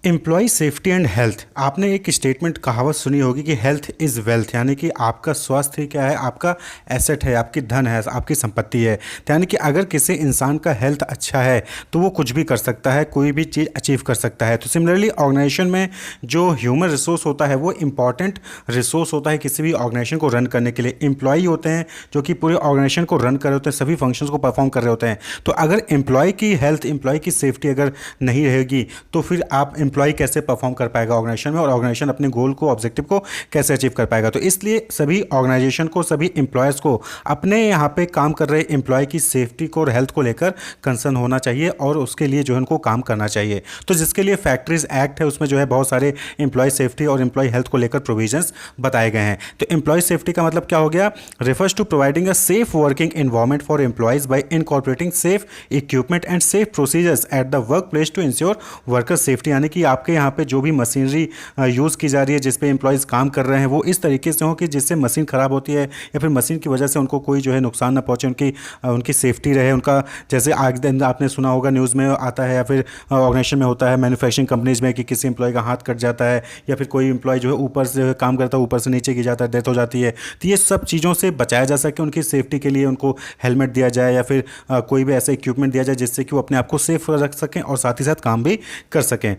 Employ safety and health. आपने एक statement कहावत सुनी होगी कि हेल्थ इज़ वेल्थ, यानी कि आपका स्वास्थ्य क्या है, आपका एसेट है, आपकी धन है, आपकी संपत्ति है। तो यानी कि अगर किसी इंसान का हेल्थ अच्छा है तो वो कुछ भी कर सकता है, कोई भी चीज़ अचीव कर सकता है। तो सिमिलरली ऑर्गेनाइजेशन में जो ह्यूमन रिसोर्स होता है वो इंपॉर्टेंट रिसोर्स होता है किसी भी ऑर्गेनाइजेशन को रन करने के लिए। एम्प्लॉय होते हैं जो कि पूरे ऑर्गेनाइजेशन को रन कर रहे होते हैं, सभी फंक्शंस को परफॉर्म कर रहे होते हैं। तो अगर एम्प्लॉय की हेल्थ, एम्प्लॉय की सेफ्टी अगर नहीं रहेगी तो फिर आप एम्प्लॉय कैसे परफॉर्म कर पाएगा ऑर्गेनाइजेशन में, और ऑर्गेनाइजेशन अपने गोल को, ऑब्जेक्टिव को कैसे अचीव कर पाएगा। तो इसलिए सभी ऑर्गेनाइजेशन को, सभी एम्प्लॉयर्स को अपने यहाँ पे काम कर रहे एम्प्लॉय की सेफ्टी को और हेल्थ को लेकर कंसर्न होना चाहिए और उसके लिए जो है उनको काम करना चाहिए। तो जिसके लिए फैक्ट्रीज एक्ट है, उसमें जो है बहुत सारे एम्प्लॉय सेफ्टी और एम्प्लॉय हेल्थ को लेकर प्रोविजंस बताए गए हैं। तो एम्प्लॉय सेफ्टी का मतलब क्या हो गया? Refers to providing a safe working environment for employees by incorporating safe equipment and safe procedures at the work place to ensure worker safety. यानी कि आपके यहाँ पे जो भी मशीनरी यूज़ की जा रही है, जिस पे एम्प्लॉयज़ काम कर रहे हैं, वो इस तरीके से हो कि जिससे मशीन ख़राब होती है या फिर मशीन की वजह से उनको कोई जो है नुकसान ना पहुँचे, उनकी सेफ्टी रहे। उनका जैसे आज दिन आपने सुना होगा, न्यूज़ में आता है या फिर ऑर्गेनाइजेशन में होता है, मैन्युफैक्चरिंग कंपनीज़ में, कि किसी एम्प्लॉय का हाथ कट जाता है या फिर कोई एम्प्लॉय जो है ऊपर से काम करता है, ऊपर से नीचे गिर जाता है, डेथ हो जाती है। तो ये सब चीज़ों से बचाया जा सके, उनकी सेफ्टी के लिए उनको हेलमेट दिया जाए या फिर कोई भी ऐसा इक्विपमेंट दिया जाए जिससे कि वो अपने आप को सेफ रख सकें और साथ ही साथ काम भी कर सकें।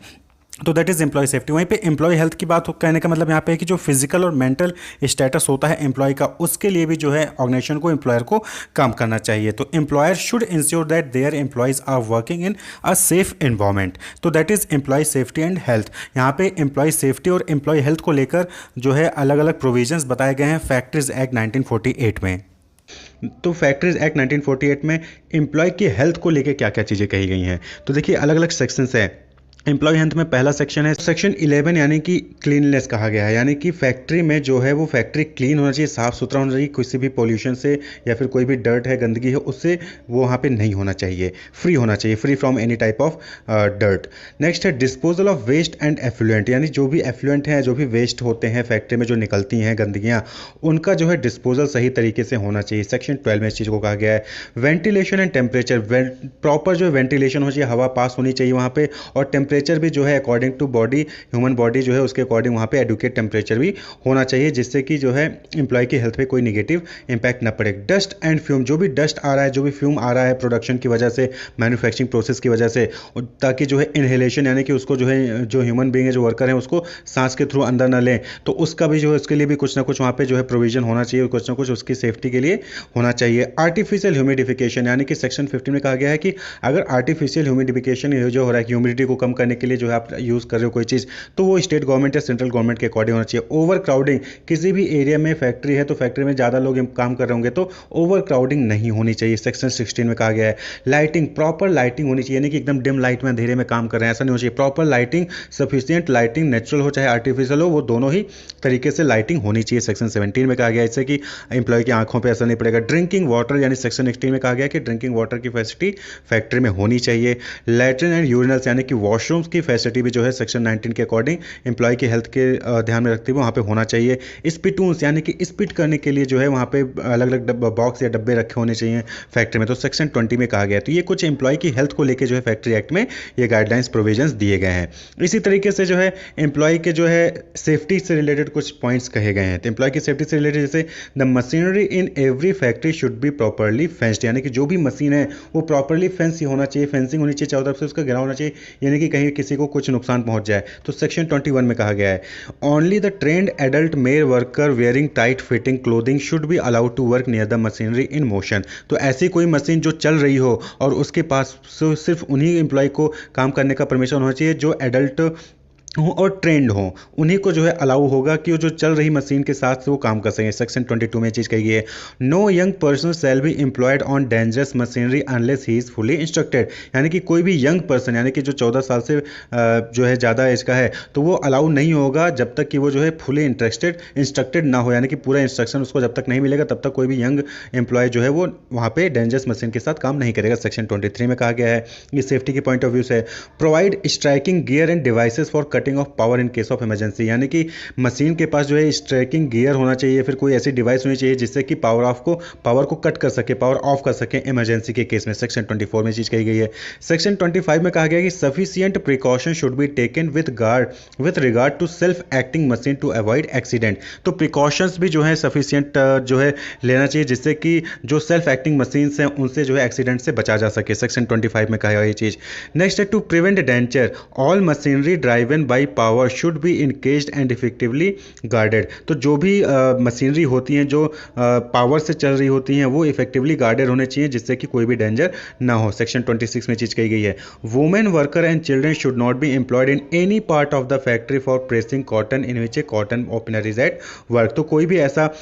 तो दैट इज़ एम्प्लॉय सेफ्टी। वहीं पे एम्प्लॉय हेल्थ की बात कहने का मतलब यहाँ पे है कि जो फिजिकल और मेंटल स्टेटस होता है एम्प्लॉय का, उसके लिए भी जो है ऑर्गेनाइजेशन को, एम्प्लॉयर को काम करना चाहिए। तो employer should ensure that their employees are working in a safe environment. तो that is employee safety and health. यहाँ पे एम्प्लॉय सेफ्टी और एम्प्लॉय हेल्थ को लेकर जो है अलग अलग प्रोविजंस बताए गए हैं फैक्ट्रीज एक्ट 1948 में। तो फैक्ट्रीज एक्ट 1948 में एम्प्लॉय की हेल्थ को लेकर क्या क्या चीज़ें कही गई हैं, तो देखिए अलग अलग सेक्शंस हैं। एम्प्लॉय हेल्थ में पहला सेक्शन है सेक्शन 11, यानी कि क्लीननेस कहा गया है। यानी कि फैक्ट्री में जो है वो फैक्ट्री क्लीन होना चाहिए, साफ़ सुथरा होना चाहिए, किसी भी पोल्यूशन से या फिर कोई भी डर्ट है, गंदगी है, उससे वो वहाँ पे नहीं होना चाहिए, फ्री होना चाहिए, free from any type of dirt. Next है disposal of waste and effluent, यानी जो भी एफ्लुएंट हैं, जो भी वेस्ट होते हैं फैक्ट्री में जो निकलती हैं गंदगियाँ, उनका जो है डिस्पोजल सही तरीके से होना चाहिए। सेक्शन 12 में इस चीज़ को कहा गया है। वेंटिलेशन एंड टेम्परेचर, प्रॉपर जो है वेंटिलेशन हो चाहिए, हवा पास होनी चाहिए वहाँ पे, और टेम्परेचर भी जो है according to body, human body जो है उसके अकॉर्डिंग वहाँ पे एडुकेट टेम्परेचर भी होना चाहिए, जिससे कि जो है एम्प्लॉय की हेल्थ पे कोई नेगेटिव इंपैक्ट ना पड़े। डस्ट एंड फ्यूम, जो भी डस्ट आ रहा है, जो भी फ्यूम आ रहा है प्रोडक्शन की वजह से, मैन्युफैक्चरिंग प्रोसेस की वजह से, ताकि जो है इनहेलेशन, यानी कि उसको जो है, जो ह्यूमन बींग है, जो वर्कर है, उसको सांस के थ्रू अंदर ना लें, तो उसका भी जो है उसके लिए भी कुछ ना कुछ वहाँ पे जो है प्रोविजन होना चाहिए, कुछ ना कुछ उसकी सेफ्टी के लिए होना चाहिए। आर्टिफिशियल ह्यूमिडिफिकेशन, यानी कि सेक्शन 15 में कहा गया है कि अगर आर्टिफिशियल ह्यूमिडिफिकेशन जो हो रहा है, ह्यूमिडिटी को कम करने के लिए जो है आप यूज़ कर रहे हो कोई चीज़, तो वो स्टेट गवर्नमेंट या सेंट्रल गवर्नमेंट के अकॉर्डिंग होना चाहिए। ओवर क्राउडिंग, किसी भी एरिया में फैक्ट्री है तो फैक्ट्री में ज़्यादा लोग काम कर रहे होंगे तो ओवर क्राउडिंग नहीं होनी चाहिए, सेक्शन 16 में कहा गया है। लाइटिंग, प्रॉपर लाइटिंग होनी चाहिए, यानी कि एकदम डिम लाइट में अंधेरे में काम कर रहे हैं ऐसा नहीं होना चाहिए। Proper lighting, sufficient lighting, natural हो चाहे आर्टिफिशियल हो, वो दोनों ही तरीके से लाइटिंग होनी चाहिए, सेक्शन 17 में कहा गया है, इससे कि एम्प्लॉय की आंखों पर असर नहीं पड़ेगा। ड्रिंकिंग वाटर, यानी सेक्शन 16 में कहा गया कि ड्रिंकिंग वाटर की फैसिलिटी फैक्ट्री में होनी चाहिए। लैट्रिन एंड यूरिनल्स, यानी कि वॉशरूम्स की फैसिलिटी भी जो है सेक्शन 19 के अकॉर्डिंग एम्प्लॉय की हेल्थ के ध्यान में रखते हुए वहाँ पे होना चाहिए। स्पिटून्स, यानी कि स्पिट करने के लिए जो है वहाँ पे अलग अलग बॉक्स या डब्बे रखे होने चाहिए फैक्ट्री में, तो सेक्शन 20 में कहा गया है। तो ये कुछ एम्प्लॉय की हेल्थ को लेकर जो है फैक्ट्री एक्ट में ये गाइडलाइंस प्रोविजंस दिए गए हैं। इसी तरीके से जो है एम्प्लॉय के जो है सेफ्टी से रिलेटेड कुछ पॉइंट्स कहे गए हैं। तो एम्प्लॉय की सेफ्टी से रिलेटेड जैसे the machinery in every factory should be properly fenced, यानी कि जो भी मशीन है वो प्रॉपरली फेंस ही होना चाहिए, फेंसिंग होनी चाहिए, चारों तरफ से उसका घेराव होना चाहिए, यानी कि कहीं किसी को कुछ नुकसान पहुंच जाए। तो सेक्शन 21 में कहा गया है only the trained adult male worker wearing tight fitting clothing should be allowed to work near the machinery in motion. तो ऐसी कोई मशीन जो चल रही हो और उसके पास सिर्फ उन्हीं एम्प्लॉय को काम करने का परमिशन होना चाहिए जो एडल्ट हो और ट्रेंड हो, उन्हीं को जो है अलाउ होगा कि वो जो चल रही मशीन के साथ वो काम कर सकें। सेक्शन 22 में चीज़ कही गई है no young person shall be employed on dangerous machinery unless he is fully instructed, यानी कि कोई भी यंग पर्सन, यानी कि जो 14 साल से जो है ज़्यादा एज का है, तो वो अलाउ नहीं होगा जब तक कि वो जो है फुली इंस्ट्रक्टेड ना हो, यानी कि पूरा इंस्ट्रक्शन उसको जब तक नहीं मिलेगा तब तक कोई भी यंग एम्प्लॉय जो है वो वहाँ पे डेंजरस मशीन के साथ काम नहीं करेगा। सेक्शन 23 में कहा गया है, ये सेफ्टी के पॉइंट ऑफ व्यू से provide striking gear end devices for cutting of power in case of emergency, यानी कि मशीन के पास जो है स्ट्राइकिंग गियर होना चाहिए, फिर कोई ऐसी डिवाइस होनी चाहिए जिससे कि पावर को कट कर सके, पावर ऑफ कर सके इमरजेंसी के केस में। सेक्शन 24 में चीज़ कही गई है। सेक्शन 25 में कहा गया कि sufficient precaution should be taken with regard to self acting machine to avoid accident. तो प्रिकॉशंस भी जो है सफिशिएंट जो है लेना चाहिए जिससे कि जो सेल्फ एक्टिंग मशीन्स हैं उनसे जो है एक्सीडेंट से बचा जा सके। सेक्शन 25 में कहा गया ये चीज़। नेक्स्ट है to prevent danger all machinery driven by power should be encased and effectively guarded. तो जो भी मशीनरी होती हैं जो पावर से चल रही होती हैं वो इफेक्टिवली गार्डेड होने चाहिए जिससे कि कोई भी डेंजर ना हो। सेक्शन 26 में चीज़ कही गई है। Women worker and children should not B employed in any part of the factory for pressing cotton in which A cotton opener is at work. तो कोई भी ऐसा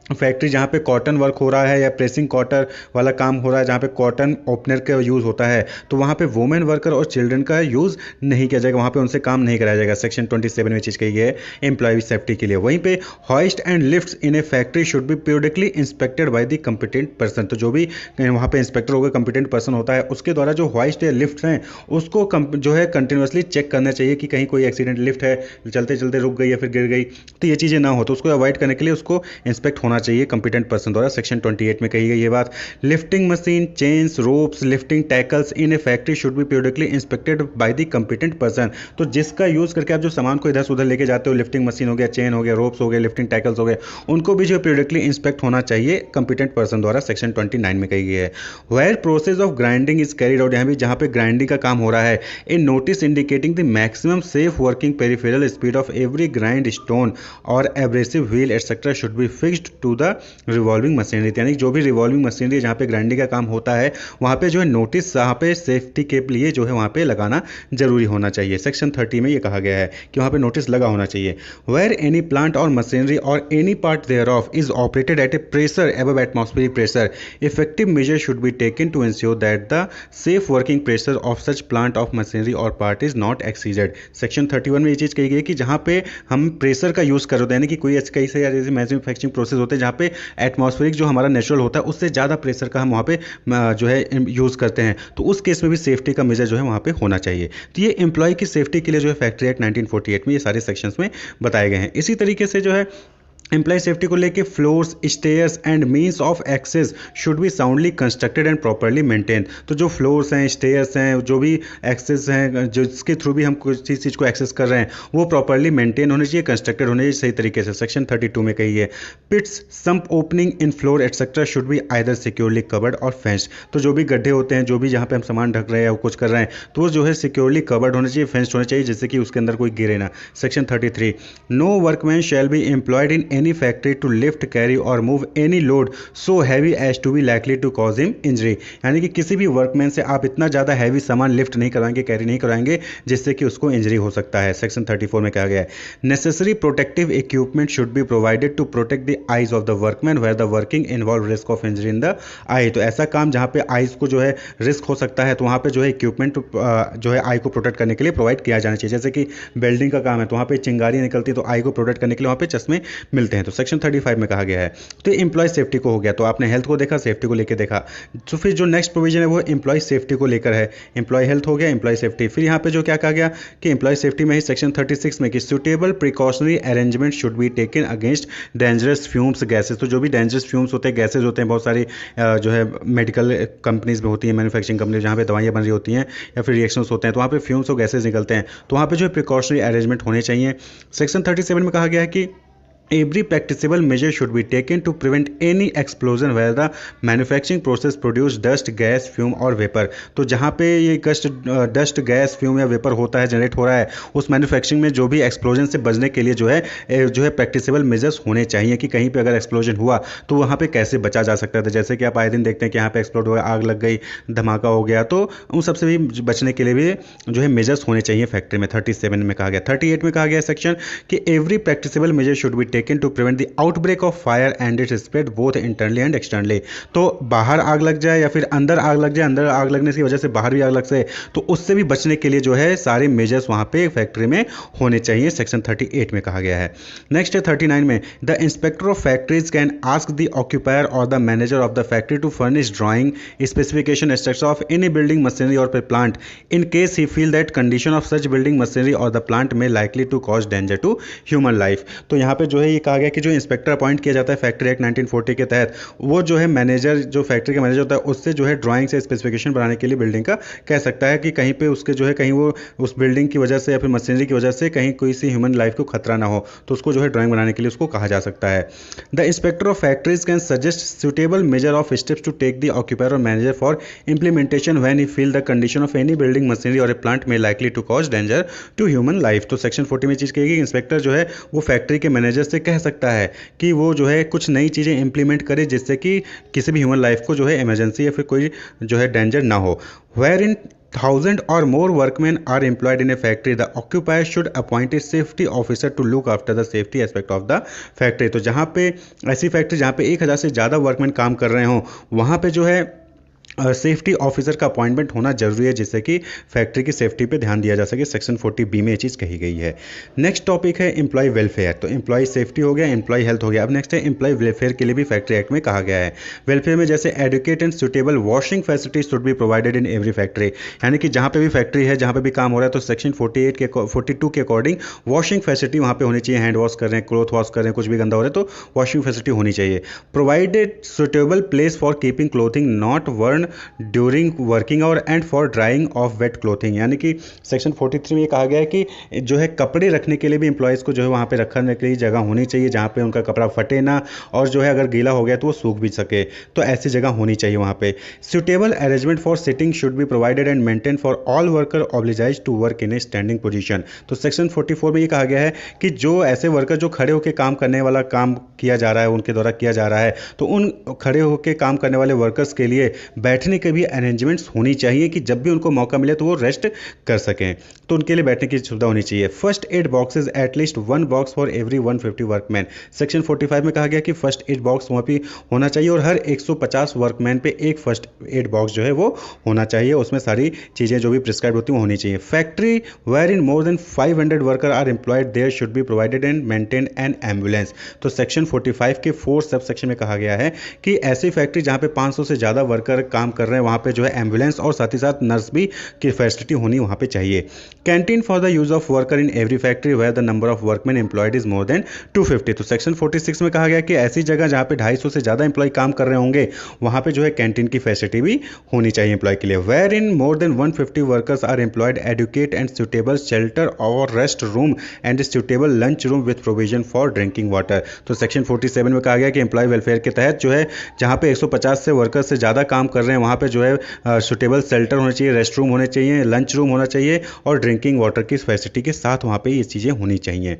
फैक्ट्री जहाँ पे कॉटन वर्क हो रहा है या प्रेसिंग कॉटन वाला काम हो रहा है जहाँ पे कॉटन ओपनर का यूज़ होता है तो वहाँ पे वुमेन वर्कर और चिल्ड्रन का यूज़ नहीं किया जाएगा, वहाँ पे उनसे काम नहीं कराया जाएगा। सेक्शन 27 में चीज़ कही है एम्प्लॉय सेफ्टी के लिए। वहीं पे hoist and lifts in a factory should be periodically inspected by the competent person. तो जो भी वहाँ पे इंस्पेक्टर होगा, कंपिटेंट पर्सन होता है, उसके द्वारा जो हॉइस्ट या लिफ्ट हैं उसको जो है कंटिन्यूसली चेक करना चाहिए कि कहीं कोई एक्सीडेंट, लिफ्ट है चलते चलते रुक गई या फिर गिर गई, तो ये चीज़ें ना हो, तो उसको अवॉइड करने के लिए उसको इंस्पेक्ट होना चाहिए कंपिटेंट पर्सन द्वारा। सेक्शन 28 में कही गई ये बात। Lifting machine, chains, ropes, lifting tackles in a factory should be periodically inspected by the competent person. तो जिसका यूज़ करके आप जो सामान को इधर से उधर लेके जाते हो, लिफ्टिंग मशीन हो गया, चेन हो गया, रोप्स हो गए, लिफ्टिंग टैकल्स हो गए, उनको भी जो पीरियडिकली इंस्पेक्ट होना चाहिए कंपिटेंट पर्सन द्वारा। सेक्शन 29 में कही गई है। Where process of grinding is carried out, यहाँ भी जहाँ पे ग्राइंडिंग का काम हो रहा है, in notice indicating the maximum safe working peripheral speed of every grind stone और abrasive wheel etcetera should be fixed to the revolving machinery. यानी जो भी रिवॉल्विंग मशीनरी जहाँ पे ग्राइंडिंग का काम होता है वहाँ पे जो है नोटिस वहाँ पे सेफ्टी के लिए जो है वहाँ पे लगाना जरूरी होना चाहिए। सेक्शन 30 में ये कहा गया है कि वहाँ पे नोटिस लगा होना चाहिए। Where any plant or machinery or any part thereof is operated at a pressure above atmospheric pressure, effective measure should be taken to ensure that the safe working pressure of such plant of machinery or part is not exceeded. Section 31 में ये चीज़ कही गई कि जहाँ पे हम pressure का use कर रहे हैं, यानी कि कोई कई से जैसे मैन्युफैक्चरिंग प्रोसेस होते हैं जहाँ पे एटमॉस्फेरिक जो हमारा नेचुरल होता है उससे ज़्यादा प्रेशर का हम वहाँ पे जो है यूज़ करते हैं, तो उस केस में भी सेफ्टी का मेजर जो है वहाँ पे होना चाहिए। तो ये एम्प्लॉय की सेफ्टी के लिए जो है फैक्ट्री एक्ट 1948 में ये सारे सेक्शंस में बताए गए हैं। इसी तरीके से जो है एम्प्लॉय सेफ्टी को लेके floors, stairs and means of access should be soundly constructed and properly maintain. तो जो फ्लोर्स हैं, स्टेयर्स हैं, जो भी एक्सेस हैं जिसके थ्रू भी हम किसी चीज़ को एक्सेस कर रहे हैं वो प्रॉपर्ली मेंटेन होने चाहिए, कंस्ट्रक्टेड होने चाहिए सही तरीके से। सेक्शन 32 में कही है pits, sump opening in floor etcetera should be either securely covered और फेंस्ड। तो जो भी गड्ढे होते हैं, जो भी जहाँ पे हम सामान ढक रहे हैं या कुछ कर रहे हैं तो वो जो है सिक्योरली कवर्ड होने चाहिए, फेंस्ड होने चाहिए जिससे कि उसके अंदर कोई गिरे ना। Section 33 no workman shall be employed in any factory to lift, carry or move any load so heavy as to be likely to cause him injury। यानी कि किसी भी वर्कमैन से आप इतना ज़्यादा हैवी सामान लिफ्ट नहीं कराएंगे, कैरी नहीं कराएंगे जिससे कि उसको इंजरी हो सकता है। सेक्शन 34 में कहा गया है necessary protective equipment should be provided to protect the eyes of the workman where the working involve risk of injury in the eye. तो ऐसा काम जहाँ पे आईज को जो है रिस्क हो सकता है तो वहाँ पे जो है इक्विपमेंट जो है आई को प्रोटेक्ट करने के लिए प्रोवाइड किया जाना चाहिए। जैसे कि वेल्डिंग का काम है तो वहाँ पे चिंगारियाँ निकलती है तो आई को प्रोटेक्ट करने के लिए वहाँ पे चश्मे मिलते हैं। तो सेक्शन 35 में कहा गया है। तो एम्प्लॉय सेफ्टी को हो गया, तो आपने हेल्थ को देखा, सेफ्टी को लेकर देखा। तो फिर जो नेक्स्ट प्रोविजन है वो एम्प्लॉय सेफ्टी को लेकर है। एम्प्लॉय हेल्थ हो गया, एम्प्लॉय सेफ्टी। फिर यहाँ पे जो क्या कहा गया कि एम्प्लॉय सेफ्टी में ही सेक्शन 36 में कि suitable precautionary arrangement should be taken against dangerous fumes gases. तो जो भी डेंजरस फ्यूम्स होते हैं, गैसेज होते हैं, बहुत सारी जो है मेडिकल कंपनीज में होती हैं, मैन्युफैक्चरिंग कंपनी जहाँ पे दवाइयाँ बन रही होती हैं या फिर रिएक्शंस होते हैं तो वहाँ पे फ्यूम्स और गैसेज निकलते हैं, तो वहाँ पे जो है प्रिकॉशनरी अरेंजमेंट होने चाहिए। सेक्शन 37 में कहा गया है कि every practicable measure should be taken to prevent any explosion where the manufacturing process produce dust, gas, fume और vapor। तो जहाँ पे ये डस्ट, गैस, फ्यूम या वेपर होता है, जनरेट हो रहा है, उस मैन्युफैक्चरिंग में जो भी एक्सप्लोजन से बचने के लिए जो है प्रैक्टिसेबल मेजर्स होने चाहिए कि कहीं पे अगर एक्सप्लोजन हुआ तो वहाँ पे कैसे बचा जा सकता है। जैसे कि आप आए दिन देखते हैं कि यहाँ पे एक्सप्लोड हुआ, आग लग गई, धमाका हो गया, तो उन सबसे भी बचने के लिए भी जो है मेजर्स होने चाहिए फैक्ट्री में। 37 में कहा गया। 38 में कहा गया सेक्शन कि every practicable measure should be taken to prevent the outbreak of fire and its spread both internally and externally. तो बाहर आग लग जाए या फिर अंदर आग लग जाए, अंदर आग लगने की वजह से बाहर भी आग लग सके, तो उससे भी बचने के लिए जो है सारे मेजर्स वहाँ पे फैक्ट्री में होने चाहिए, सेक्शन 38 में कहा गया है। नेक्स्ट है 39 में, the inspector of factories can ask the occupier और the manager of the factory to furnish drawing specification structure of any building machinery और plant in case he feel that condition of such building machinery और the plant में likely to cause danger to human life. तो यहाँ पे जो है ये कहा गया कि जो इंस्पेक्टर अपॉइंट किया जाता है फैक्ट्री एक्ट 1940 के तहत, वो जो है मैनेजर, जो फैक्ट्री का मैनेजर होता है, उससे जो है ड्राइंग से स्पेसिफिकेशन बनाने के लिए बिल्डिंग का कह सकता है कि कहीं पे उसके जो है कहीं वो उस बिल्डिंग की वजह से या फिर मशीनरी की वजह से कहीं कोई सी ह्यूमन लाइफ को खतरा ना हो, तो उसको जो है ड्राइंग बनाने के लिए उसको कहा जा सकता है। The inspector of factories can suggest suitable measure of steps to take the occupier और manager for implementation when he feel the condition of any building machinery और ए प्लांट में likely to cause danger to human life. तो section 40 में चीज़ कहेगी, inspector जो है वो factory के मैनेजर से कह सकता है कि वो जो है कुछ नई चीज़ें इंप्लीमेंट करे जिससे कि किसी भी ह्यूमन लाइफ को जो है इमरजेंसी या फिर कोई जो है डेंजर ना हो। Where in 1000 or more workmen are employed in a factory, the occupier should appoint a safety officer to look after the safety aspect of the factory। तो जहाँ पे ऐसी फैक्ट्री जहाँ पे 1000 से ज़्यादा वर्कमैन काम कर रहे हों, वहाँ पे जो है सेफ्टी ऑफिसर का अपॉइंटमेंट होना जरूरी है, जिससे कि फैक्ट्री की सेफ्टी पे ध्यान दिया जा सके। सेक्शन 40B में ये चीज़ कही गई है। नेक्स्ट टॉपिक है एम्प्लॉय वेलफेयर। तो एम्प्लॉय सेफ्टी हो गया, एम्प्लॉय हेल्थ हो गया। अब नेक्स्ट है एम्प्लॉय वेलफेयर के लिए भी फैक्ट्री एक्ट में कहा गया है। वेलफेयर में जैसे adequate and suitable washing facility should be provided in every factory, यानी कि जहाँ पे भी फैक्ट्री है, जहाँ पे भी काम हो रहा है, तो सेक्शन 42 के अकॉर्डिंग वॉशिंग फैसिलिटी वहाँ पे होनी चाहिए। हैंड वॉश कर रहे हैं, क्लॉथ वॉश कर रहे हैं, कुछ भी गंदा हो रहा है तो वॉशिंग फैसिलिटी होनी चाहिए। Provided suitable place for keeping clothing not worn during working hour and for drying of wet clothing, यानी कि सेक्शन 43 में ये कहा गया है कि जो है कपड़े रखने के लिए भी एम्प्लॉयज़ को जो है वहाँ पे रखने के लिए जगह होनी चाहिए जहाँ पे उनका कपड़ा फटे ना, और जो है अगर गीला हो गया तो वो सूख भी सके, तो ऐसी जगह होनी चाहिए वहाँ पे। Suitable arrangement for sitting should be provided and maintain for all worker obliged to work in a standing position. तो सेक्शन 44 में ये कहा गया है कि जो ऐसे वर्कर जो खड़े होकर काम करने वाला काम किया जा रहा है, उनके द्वारा किया जा रहा है, तो उन खड़े होकर काम करने वाले वर्कर्स के लिए बैठने के भी अरेंजमेंट्स होनी चाहिए कि जब भी उनको मौका मिले तो वो रेस्ट कर सकें, तो उनके लिए बैठने की सुविधा होनी चाहिए। First aid boxes at least 1 box for every 150 workman. Section 45 में कहा गया कि फर्स्ट एड बॉक्स वहाँ पे होना चाहिए और हर 150 वर्कमैन पे एक फर्स्ट एड बॉक्स जो है वो होना चाहिए, उसमें सारी चीज़ें जो भी प्रिस्क्राइब होती हैं होनी चाहिए। Factory where in more than 500 worker are employed there should be provided and maintain an ambulance. तो सेक्शन 45 के 4 सब सेक्शन में कहा गया है कि ऐसी फैक्ट्री जहाँ पे 500 से ज़्यादा वर्कर काम कर रहे हैं, वहाँ पे जो है एम्बुलेंस और साथ ही साथ नर्स भी की फैसिलिटी होनी वहाँ पे चाहिए। Canteen for the use of worker in every factory where the number of workman employed is more than 250। तो सेक्शन 46 में कहा गया कि ऐसी जगह जहाँ पे 250 से ज़्यादा एम्प्लॉय काम कर रहे होंगे, वहाँ पे जो है कैंटीन की फैसिलिटी भी होनी चाहिए एम्प्लॉय के लिए। Where in more than 150 workers are employed adequate and suitable shelter और rest room and suitable lunch room with provision for drinking water. तो सेक्शन 47 में कहा गया कि एम्प्लॉय वेलफेयर के तहत जो है जहाँ पे 150 से वर्कर्स से ज़्यादा काम कर रहे हैं, वहाँ पे जो है सुटेबल शेल्टर होने चाहिए, रेस्ट रूम होने चाहिए, लंच रूम होना चाहिए और ड्रिंकिंग वाटर की फैसिलिटी के साथ वहाँ पे ये चीज़ें होनी चाहिए।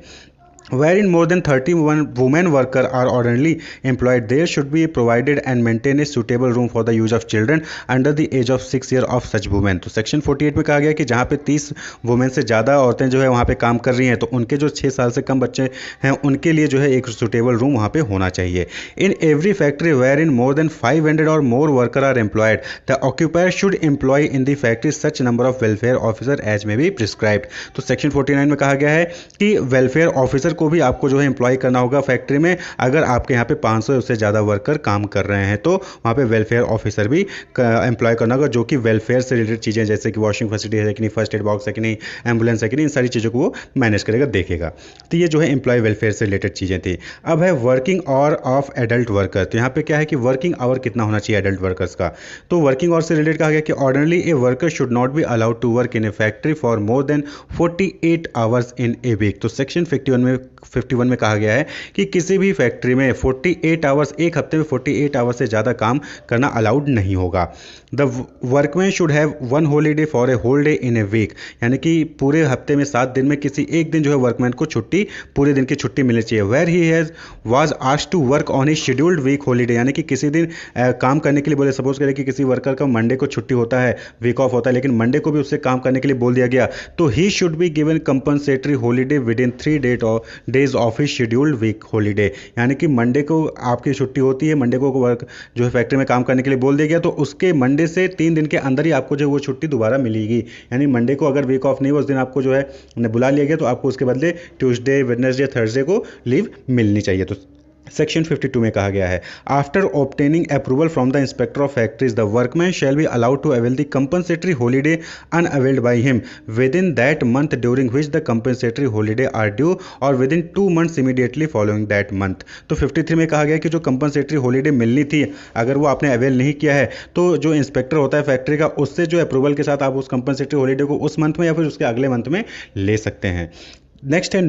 Wherein more than 31 women workers are ordinarily employed, there should be provided and maintain a suitable room for the use of children under the age of 6 years of such women। तो section 48 में कहा गया कि जहाँ पे 30 women से ज़्यादा औरतें जो है वहाँ पे काम कर रही हैं, तो उनके जो 6 साल से कम बच्चे हैं उनके लिए जो है एक सुटेबल रूम वहाँ पे होना चाहिए। In every factory where in more than 500 और more worker are employed, the occupier should employ in the factory such number of welfare officer as may be prescribed. तो सेक्शन 49 में कहा गया है कि वेलफेयर ऑफिसर को भी आपको जो है एम्प्लॉय करना होगा फैक्ट्री में। अगर आपके यहाँ पे 500 या उससे ज़्यादा वर्कर काम कर रहे हैं, तो वहाँ पे वेलफेयर ऑफिसर भी एम्प्लॉय करना होगा, जो कि वेलफेयर से रिलेटेड चीज़ें जैसे कि वॉशिंग फैसिलिटी है कि नहीं, फर्स्ट एड बॉक्स है कि नहीं, एम्बुलेंस है कि नहीं, इन सारी चीज़ों को वो मैनेज करेगा, देखेगा। तो ये जो है एम्प्लॉय वेलफेयर से रिलेटेड चीज़ें थी। अब है working hour of adult worker. तो यहाँ पे क्या है कि वर्किंग आवर कितना होना चाहिए एडल्ट वर्कर्स का। तो वर्किंग आवर से रिलेटेड कहा गया कि ordinarily a worker should not be allowed to work in a factory for more than 48 hours in a week. तो सेक्शन 51 में कहा गया है कि किसी भी फैक्ट्री में 48 आवर्स, एक हफ्ते में 48 आवर्स से ज़्यादा काम करना अलाउड नहीं होगा। The workman should have 1 holiday for a whole day in a week, यानी कि पूरे हफ्ते में 7 दिन में किसी एक दिन जो है वर्कमैन को छुट्टी, पूरे दिन की छुट्टी मिलनी चाहिए। Where he has was asked to work on a scheduled week holiday, यानी कि किसी दिन काम करने के लिए बोले, सपोज करें कि किसी वर्कर का मंडे को छुट्टी होता है, वीक ऑफ होता है, लेकिन मंडे को भी उससे काम करने के लिए बोल दिया गया, तो he should be given compensatory holiday within 3 days days of his scheduled week holiday, यानी कि मंडे को आपकी छुट्टी होती है, मंडे को वर्क जो है फैक्ट्री में काम करने के लिए बोल दिया गया, तो उसके मंडे से 3 दिन के अंदर ही आपको जो वो छुट्टी दोबारा मिलेगी। यानी मंडे को अगर वीक ऑफ नहीं हुआ उस दिन आपको जो है बुला लिया गया, तो आपको उसके बदले ट्यूसडे, वेडनेसडे, थर्सडे को लीव मिलनी चाहिए। तो सेक्शन 52 में कहा गया है, after obtaining approval from the inspector of factories the workman shall be allowed to avail the compensatory holiday unavailed by him within that month during which the compensatory holiday are due or within 2 months immediately following that month. तो 53 में कहा गया कि जो compensatory holiday मिलनी थी अगर वो आपने अवेल नहीं किया है तो जो इंस्पेक्टर होता है फैक्ट्री का उससे जो अप्रूवल के साथ आप उस कंपनसेटरी हॉलीडे को उस मंथ में या फिर उसके अगले मंथ में ले सकते हैं। नेक्स्ट है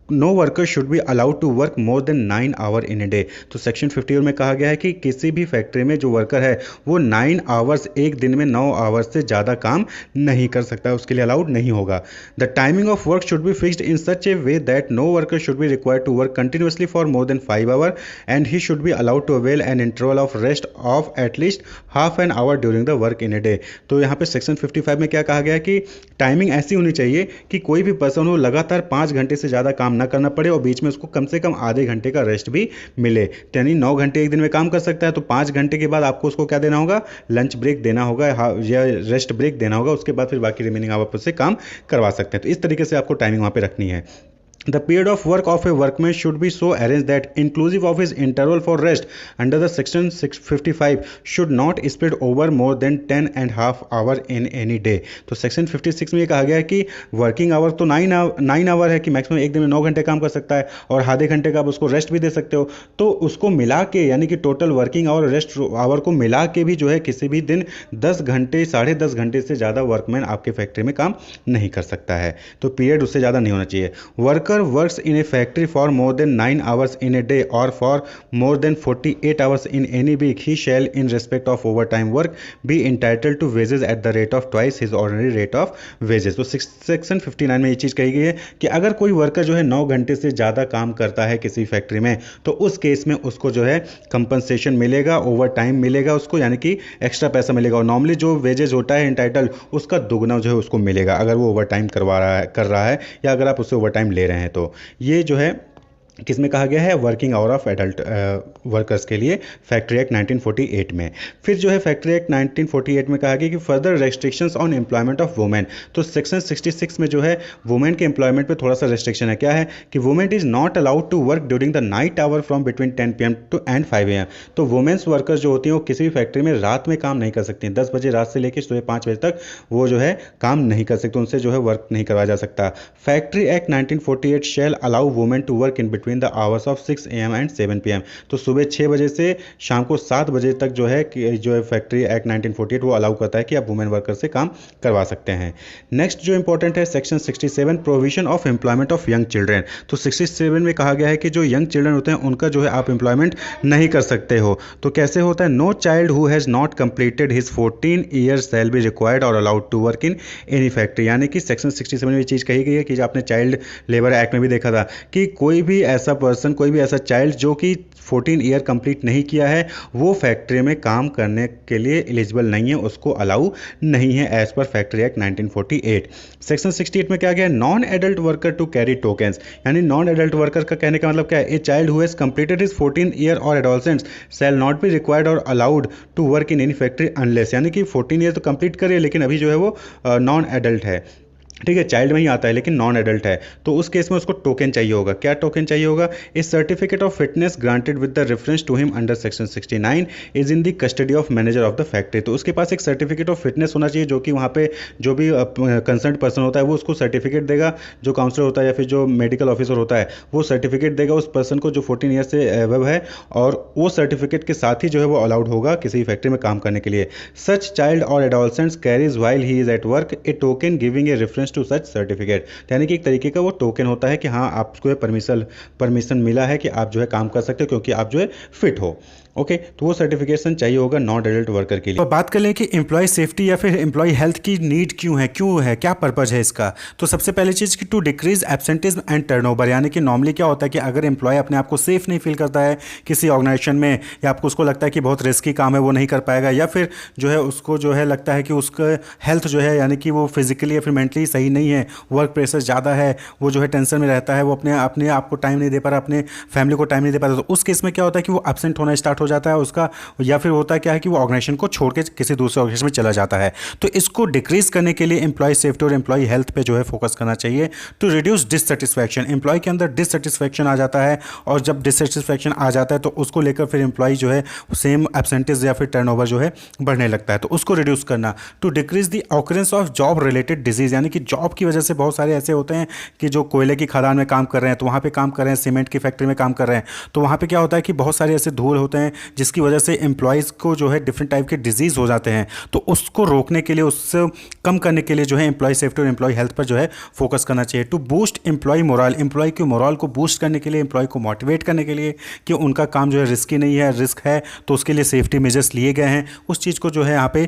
no worker should be allowed to work more than 9 hours in a day. तो सेक्शन 51 में कहा गया है कि किसी भी फैक्ट्री में जो वर्कर है वो 9 hours, एक दिन में 9 hours से ज़्यादा काम नहीं कर सकता, उसके लिए अलाउड नहीं होगा। The timing of work should be fixed in such a way that no worker should be required to work continuously for more than 5 hours and he should be allowed to avail an interval of rest of at least half an hour during the work in a day. तो यहाँ पे section 55 में क्या कहा गया है कि timing ऐसी होनी चाहिए कि कोई भी पर्सन हो लगातार 5 घंटे से ज़्यादा काम ना करना पड़े और बीच में उसको कम से कम आधे घंटे का रेस्ट भी मिले। यानी 9 घंटे एक दिन में काम कर सकता है तो 5 घंटे के बाद आपको उसको क्या देना होगा, लंच ब्रेक देना होगा या रेस्ट ब्रेक देना होगा, उसके बाद फिर बाकी रिमेनिंग आवर से काम करवा सकते हैं। तो इस तरीके से आपको टाइमिंग वहाँ पे रखनी है। The period of work of a workman should be so arranged that inclusive of his interval for rest under the section 655 should not spread over more than 10.5 hours in any day। तो section 56 में ये कहा गया है कि working hour तो 9 our है कि मैक्सिमम एक दिन में 9 घंटे काम कर सकता है और आधे घंटे का आप उसको रेस्ट भी दे सकते हो। तो उसको मिला के यानी कि total working hour rest hour को मिला के भी जो है किसी भी दिन 10 घंटे 10.5 घंटे से ज़्यादा वर्कमैन आपके फैक्ट्री में काम नहीं कर सकता है। तो पीरियड उससे ज़्यादा नहीं होना चाहिए। Worker works in a factory for more than 9 hours in a day or for more than 48 hours in any week, he shall in respect of overtime work be entitled to wages at the rate of twice his ordinary rate of wages। तो section 59 में ये चीज़ कही गई है कि अगर कोई worker जो है 9 घंटे से ज़्यादा काम करता है किसी फैक्ट्री में तो उस केस में उसको जो है कंपनसेशन मिलेगा, ओवर टाइम मिलेगा उसको, यानी कि एक्स्ट्रा पैसा मिलेगा और नॉर्मली जो वेजेस होता है एंटाइटल उसका दुगना जो है उसको मिलेगा अगर वो ओवर टाइम कर रहा है या अगर आप उससे ओवर टाइम ले रहे हैं। तो ये जो है किसमें कहा गया है, working hour of adult workers के लिए फैक्ट्री एक्ट 1948 में। फिर जो है फैक्ट्री एक्ट 1948 में कहा गया कि further restrictions on employment of women. तो सेक्शन 66 में जो है वुमेन के एम्प्लॉयमेंट पे थोड़ा सा रेस्ट्रिक्शन है। क्या है कि women is not allowed to work during the night hour from between 10 PM to and 5 AM। तो वुमेन्स वर्कर्स जो होती हैं वो किसी भी फैक्ट्री में रात में काम नहीं कर सकती, 10 बजे रात से लेकर सुबह 5 बजे तक वो जो है काम नहीं कर सकते, उनसे जो है वर्क नहीं करवाया जा सकता। Factory act 1948 shall allow women to work in between the hours of 6 AM and 7 PM। तो सुबह 6 बजे से शाम को 7 बजे तक जो है फैक्ट्री एक्ट 1948 वो अलाउ करता है कि आप वुमेन वर्कर से काम करवा सकते हैं। नेक्स्ट जो इंपॉर्टेंट है section 67 provision of employment of young children. तो 67 में कहा गया है कि जो यंग चिल्ड्रन होते हैं उनका जो है आप एम्प्लॉयमेंट नहीं कर सकते हो। तो कैसे होता है, no child who has not completed his 14 years shall be required or allowed to work in any factory. यानी कि सेक्शन 67 में ये चीज़ कही गई है कि आपने चाइल्ड लेबर एक्ट में भी देखा था कि कोई भी ऐसा चाइल्ड जो कि 14 ईयर कंप्लीट नहीं किया है वो फैक्ट्री में काम करने के लिए एलिजिबल नहीं है, उसको अलाउ नहीं है as per factory act 1948। Section 68 में क्या गया, non adult worker to carry tokens. यानी नॉन एडल्ट वर्कर का कहने का मतलब क्या है, a child who has completed his 14 year or adolescence shall not be required or allowed to work in any factory unless. यानी कि 14 ईयर तो कंप्लीट करे लेकिन अभी जो है वो नॉन एडल्ट है, ठीक है, चाइल्ड में ही आता है लेकिन नॉन एडल्ट है, तो उस केस में उसको टोकन चाहिए होगा। क्या टोकन चाहिए होगा, a certificate of fitness granted with the reference to him under section 69 is in the custody of manager of the factory. तो उसके पास एक सर्टिफिकेट ऑफ फिटनेस होना चाहिए जो कि वहाँ पे जो भी कंसर्न पर्सन होता है वो उसको सर्टिफिकेट देगा, जो काउंसलर होता है या फिर जो मेडिकल ऑफिसर होता है वो सर्टिफिकेट देगा उस पर्सन को जो 14 ईयर से अबव है, और वो सर्टिफिकेट के साथ ही जो है वो अलाउड होगा किसी फैक्ट्री में काम करने के लिए। सच चाइल्ड और adolescents carries while he is at work a token giving a reference to such certificate. यानी कि एक तरीके का वो टोकन होता है कि हाँ आपको परमिशन मिला है कि आप जो है काम कर सकते हो क्योंकि आप जो है फिट हो। ओके, तो वो सर्टिफिकेशन चाहिए होगा नॉन एडल्ट वर्कर के लिए। और बात कर लें कि एम्प्लॉय सेफ्टी या फिर एम्प्लॉय हेल्थ की नीड क्यों है, क्या पर्पज है इसका। तो सबसे पहली चीज़ कि to decrease absenteeism and turnover, यानी कि नॉर्मली क्या होता है कि अगर एम्प्लॉय अपने आप को सेफ नहीं फील करता है किसी ऑर्गेनाइजेशन में, या आपको उसको लगता है कि बहुत रिस्की काम है वो नहीं कर पाएगा, या फिर जो है उसको जो है लगता है कि उसका हेल्थ जो है यानी कि वो फिजिकली या फिर मेंटली सही नहीं है, वर्क प्रेशर ज़्यादा है, वो जो है टेंशन में रहता है, वो अपने अपने आप को टाइम नहीं दे पा रहा, अपने फैमिली को टाइम नहीं दे पा रहा, तो उस केस में क्या होता है कि वो एब्सेंट होना स्टार्ट हो जाता है उसका, या फिर होता क्या है कि वो ऑर्गेनाइजेशन को छोड़ के किसी दूसरे ऑर्गेनाइजेशन में चला जाता है। तो इसको डिक्रीज करने के लिए एम्प्लॉय सेफ्टी और एम्प्लॉय हेल्थ पे जो है फोकस करना चाहिए टू रिड्यूस डिससेटिस्फैक्शन। एम्प्लॉय के अंदर डिससेटिस्फैक्शन आ जाता है, और जब डिससेटिस्फैक्शन आ जाता है तो उसको लेकर फिर एम्प्लॉय जो है सेम एब्सेंटेज या फिर टर्नओवर जो है बढ़ने लगता है, तो उसको रिड्यूस करना। To decrease the occurrence of job related disease, यानी कि जॉब की वजह से बहुत सारे ऐसे होते हैं कि जो कोयले की खदान में काम कर रहे हैं, तो वहाँ पे काम कर रहे हैं, सीमेंट की फैक्ट्री में काम कर रहे हैं, तो वहाँ पे क्या होता है कि बहुत सारे ऐसे धूल होते हैं जिसकी वजह से एम्प्लॉयज़ को जो है डिफरेंट टाइप के डिजीज़ हो जाते हैं, तो उसको रोकने के लिए, उससे कम करने के लिए जो है एम्प्लॉय सेफ्टी और एम्प्लॉय हेल्थ पर जो है फोकस करना चाहिए। To boost employee morale, employee के मोरल को बूस्ट करने के लिए, एम्प्लॉय को मोटिवेट करने के लिए कि उनका काम जो है रिस्की नहीं है, रिस्क है तो उसके लिए सेफ्टी मेजर्स लिए गए हैं, उस चीज़ को जो है यहाँ पे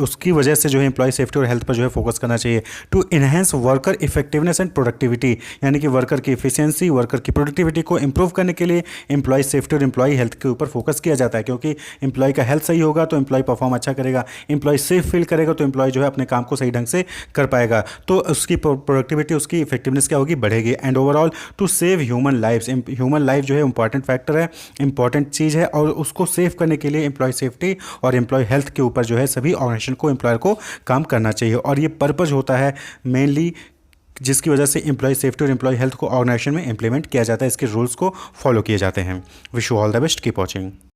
उसकी वजह से जो है एम्प्लॉय सेफ्टी और हेल्थ पर जो है फोकस करना चाहिए। To enhance worker effectiveness and productivity, यानी कि वर्कर की इफिशियंसी, वर्कर की प्रोडक्टिविटी को इंप्रूव करने के लिए एम्प्लॉय सेफ्टी और एम्प्लॉय हेल्थ के ऊपर फोकस किया जाता है, क्योंकि एम्प्लॉय का हेल्थ सही होगा तो एम्प्लॉय परफॉर्म अच्छा करेगा, एम्प्लॉय सेफ फील करेगा तो एम्प्लॉय जो है अपने काम को सही ढंग से कर पाएगा, तो उसकी प्रोडक्टिविटी, उसकी इफेक्टिवनेस क्या होगी, बढ़ेगी। And overall to save human lifes, human life जो है इंपॉर्टेंट फैक्टर है, इंपॉर्टेंट चीज़ है, और उसको सेव करने के लिए एम्प्लॉय सेफ्टी और एम्प्लॉय हेल्थ के ऊपर जो है सभी ऑर्गेनाइजेशन को, एम्प्लॉयर को काम करना चाहिए। और ये पर्पज होता है मेनली जिसकी वजह से एम्प्लॉय सेफ्टी और एम्प्लॉय हेल्थ को ऑर्गेनाइजेशन में इंप्लीमेंट किया जाता है, इसके रूल्स को फॉलो किए जाते हैं। Wish you all the best, keep watching.